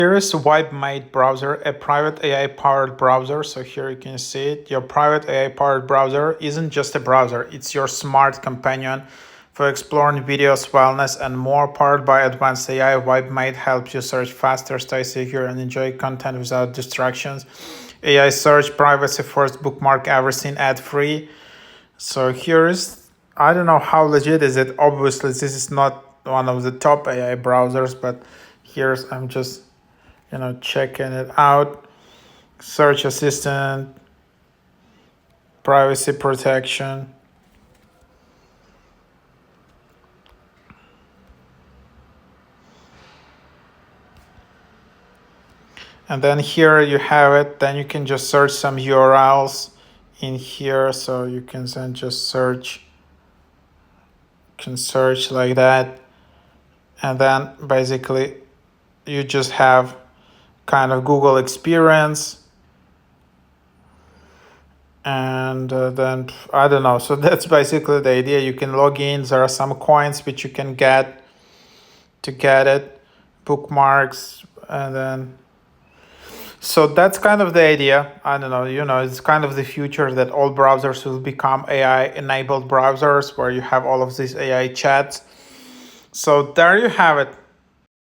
Here is VibeMate browser, a private AI-powered browser. So here you can see it. Your private AI-powered browser isn't just a browser. It's your smart companion for exploring videos, wellness, and more. Powered by advanced AI, VibeMate helps you search faster, stay secure, and enjoy content without distractions. AI search, privacy first, bookmark everything, ad-free. So I don't know how legit is it. Obviously, this is not one of the top AI browsers, but I'm just checking it out. Search assistant, privacy protection. And then here you have it. Then you can just search some URLs in here. So you can then just search, like that. And then basically you just have kind of Google experience. And then I don't know. So that's basically the idea. You can log in. There are some coins which you can get to get it, bookmarks, and then so that's kind of the idea. I don't know, it's kind of the future that all browsers will become AI enabled browsers where you have all of these AI chats. So there you have it.